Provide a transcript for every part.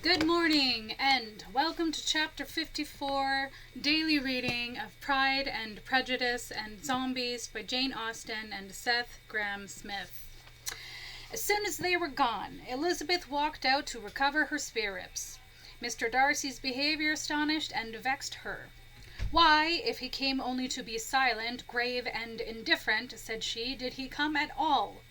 Good morning, and welcome to Chapter 54, Daily Reading of Pride and Prejudice and Zombies by Jane Austen and Seth Grahame-Smith. As soon as they were gone, Elizabeth walked out to recover her spirits. Mr. Darcy's behavior astonished and vexed her. "Why, if he came only to be silent, grave, and indifferent," said she, "did he come at all?"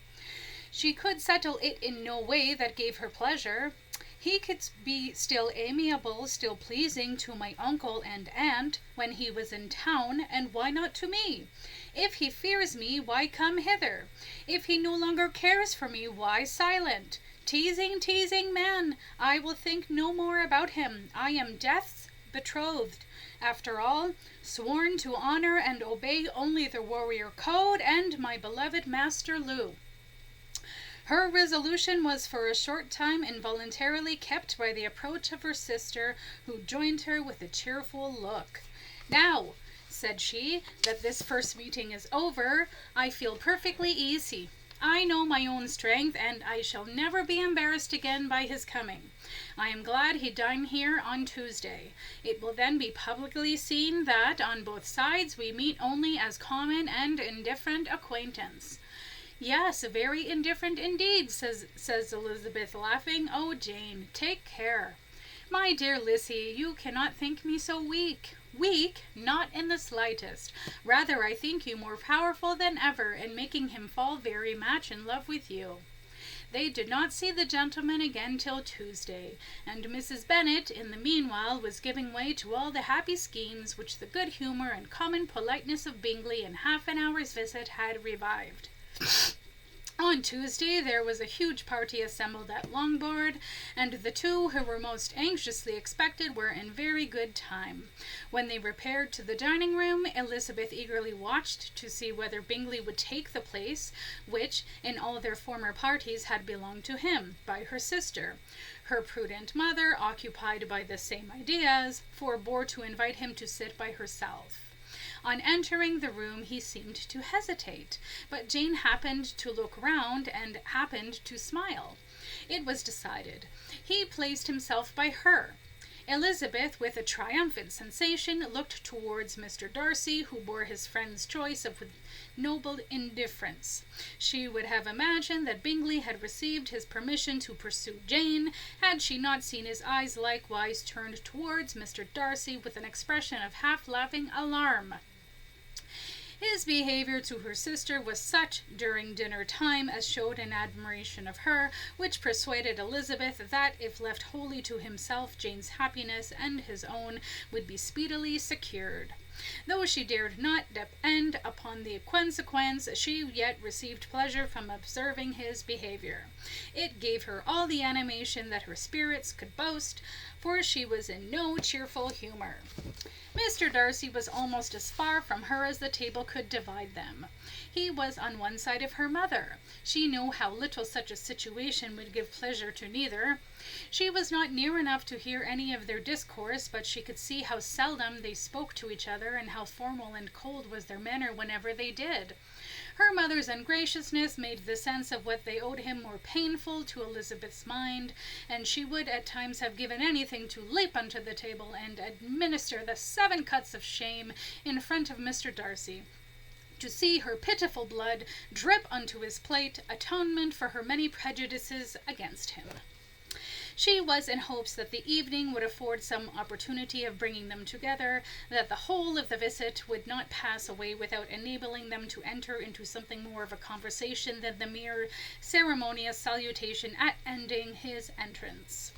She could settle it in no way that gave her pleasure. He could be still amiable, still pleasing to my uncle and aunt when he was in town, and why not to me? If he fears me, why come hither? If he no longer cares for me, why silent? Teasing man! I will think no more about him. I am Death's betrothed, after all, sworn to honor and obey only the warrior code and my beloved Master Lou. Her resolution was for a short time involuntarily kept by the approach of her sister, who joined her with a cheerful look. "Now," said she, "that this first meeting is over, I feel perfectly easy. I know my own strength, and I shall never be embarrassed again by his coming. I am glad he dined here on Tuesday. It will then be publicly seen that, on both sides, we meet only as common and indifferent acquaintance." "Yes, very indifferent indeed," says Elizabeth, laughing. "Oh, Jane, take care." "My dear Lissy, you cannot think me so weak." "Weak? Not in the slightest. Rather, I think you more powerful than ever in making him fall very much in love with you." They did not see the gentleman again till Tuesday, and Mrs. Bennet, in the meanwhile, was giving way to all the happy schemes which the good humour and common politeness of Bingley in half an hour's visit had revived. On Tuesday there was a huge party assembled at Longbourn, and the two who were most anxiously expected were in very good time. When they repaired to the dining-room, Elizabeth eagerly watched to see whether Bingley would take the place which, in all their former parties, had belonged to him, by her sister. Her prudent mother, occupied by the same ideas, forbore to invite him to sit by herself. On entering the room he seemed to hesitate, but Jane happened to look round and happened to smile. It was decided. He placed himself by her. Elizabeth, with a triumphant sensation, looked towards Mr. Darcy, who bore his friend's choice with noble indifference. She would have imagined that Bingley had received his permission to pursue Jane, had she not seen his eyes likewise turned towards Mr. Darcy with an expression of half-laughing alarm. His behavior to her sister was such during dinner time as showed an admiration of her, which persuaded Elizabeth that, if left wholly to himself, Jane's happiness and his own would be speedily secured. Though she dared not depend upon the consequence, she yet received pleasure from observing his behavior. It gave her all the animation that her spirits could boast, for she was in no cheerful humour. Mr. Darcy was almost as far from her as the table could divide them. He was on one side of her mother. She knew how little such a situation would give pleasure to neither. She was not near enough to hear any of their discourse, but she could see how seldom they spoke to each other, and how formal and cold was their manner whenever they did. Her mother's ungraciousness made the sense of what they owed him more painful to Elizabeth's mind, and she would at times have given anything to leap onto the table and administer the 7 cuts of shame in front of Mr. Darcy. To see her pitiful blood drip onto his plate, atonement for her many prejudices against him. She was in hopes that the evening would afford some opportunity of bringing them together, that the whole of the visit would not pass away without enabling them to enter into something more of a conversation than the mere ceremonious salutation at ending his entrance.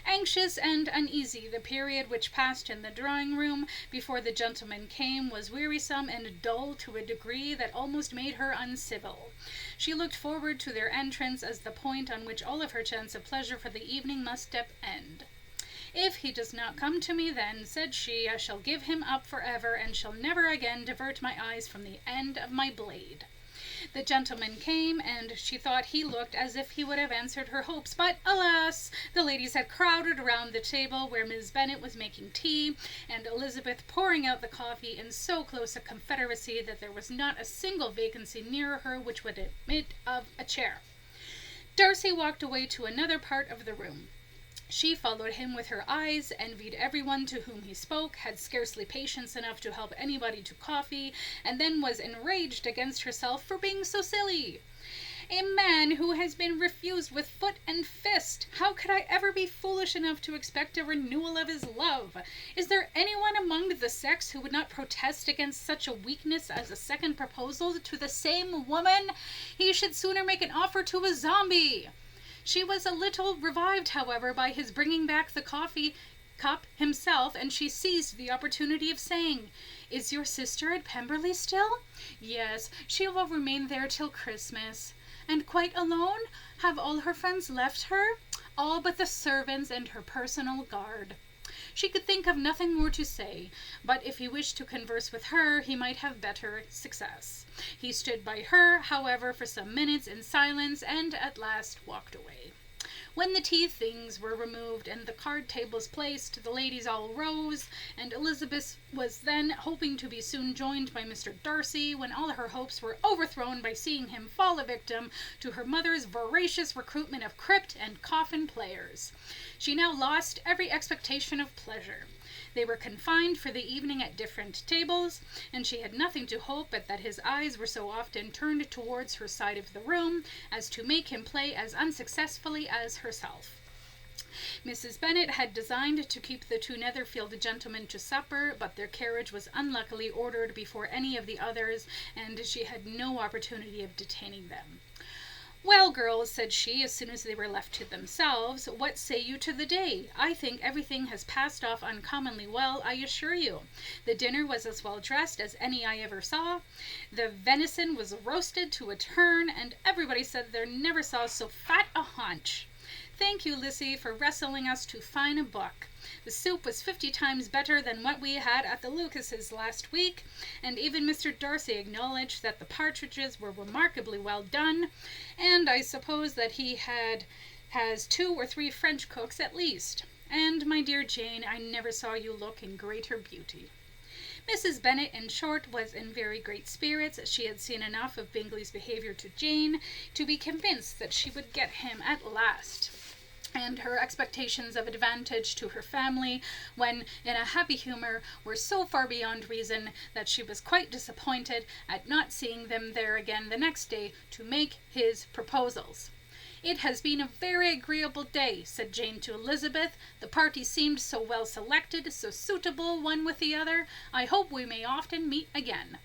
Anxious and uneasy, the period which passed in the drawing-room before the gentleman came was wearisome and dull to a degree that almost made her uncivil. She looked forward to their entrance as the point on which all of her chance of pleasure for the evening must depend. "If he does not come to me then," said she, "I shall give him up for ever, and shall never again divert my eyes from the end of my blade." The gentleman came, and she thought he looked as if he would have answered her hopes, but, alas! the ladies had crowded round the table where Miss Bennet was making tea, and Elizabeth pouring out the coffee in so close a confederacy that there was not a single vacancy near her which would admit of a chair. Darcy walked away to another part of the room. She followed him with her eyes, envied everyone to whom he spoke, had scarcely patience enough to help anybody to coffee, and then was enraged against herself for being so silly. A man who has been refused with foot and fist! How could I ever be foolish enough to expect a renewal of his love? Is there anyone among the sex who would not protest against such a weakness as a second proposal to the same woman? He should sooner make an offer to a zombie. She was a little revived, however, by his bringing back the coffee cup himself, and she seized the opportunity of saying, "Is your sister at Pemberley still?" "Yes, she will remain there till Christmas." "And quite alone? Have all her friends left her?" "All but the servants and her personal guard." She could think of nothing more to say, but if he wished to converse with her, he might have better success. He stood by her, however, for some minutes in silence, and at last walked away. When the tea things were removed and the card tables placed, the ladies all rose, and Elizabeth was then hoping to be soon joined by Mr. Darcy, when all her hopes were overthrown by seeing him fall a victim to her mother's voracious recruitment of crypt and coffin players. She now lost every expectation of pleasure. They were confined for the evening at different tables, and she had nothing to hope but that his eyes were so often turned towards her side of the room as to make him play as unsuccessfully as herself. Mrs. Bennet had designed to keep the two Netherfield gentlemen to supper, but their carriage was unluckily ordered before any of the others, and she had no opportunity of detaining them. "Well, girls," said she, as soon as they were left to themselves, "what say you to the day? I think everything has passed off uncommonly well, I assure you. The dinner was as well dressed as any I ever saw. The venison was roasted to a turn, and everybody said they never saw so fat a haunch. Thank you, Lissy, for wrestling us to fine a book. The soup was 50 times better than what we had at the Lucases last week, and even Mr. Darcy acknowledged that the partridges were remarkably well done, and I suppose that he has 2 or 3 French cooks at least. And, my dear Jane, I never saw you look in greater beauty." Mrs. Bennet, in short, was in very great spirits. She had seen enough of Bingley's behaviour to Jane to be convinced that she would get him at last, and her expectations of advantage to her family, when in a happy humour, were so far beyond reason that she was quite disappointed at not seeing them there again the next day to make his proposals. "It has been a very agreeable day," said Jane to Elizabeth. "The party seemed so well selected, so suitable one with the other. I hope we may often meet again."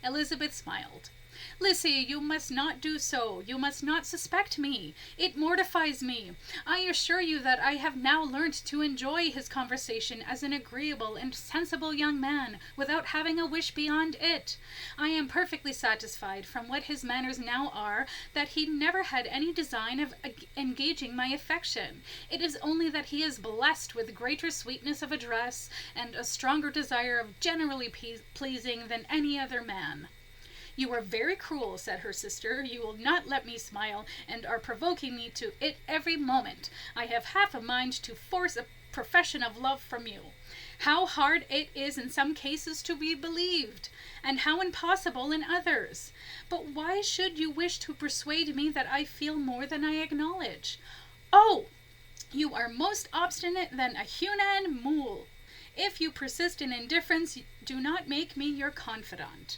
Elizabeth smiled. "Lissy, you must not do so. You must not suspect me. It mortifies me. I assure you that I have now learnt to enjoy his conversation as an agreeable and sensible young man, without having a wish beyond it. I am perfectly satisfied, from what his manners now are, that he never had any design of engaging my affection. It is only that he is blessed with greater sweetness of address, and a stronger desire of generally pleasing than any other man." "You are very cruel," said her sister. "You will not let me smile, and are provoking me to it every moment. I have half a mind to force a profession of love from you. How hard it is in some cases to be believed, and how impossible in others. But why should you wish to persuade me that I feel more than I acknowledge? Oh, you are most obstinate than a Hunan mule. If you persist in indifference, do not make me your confidant."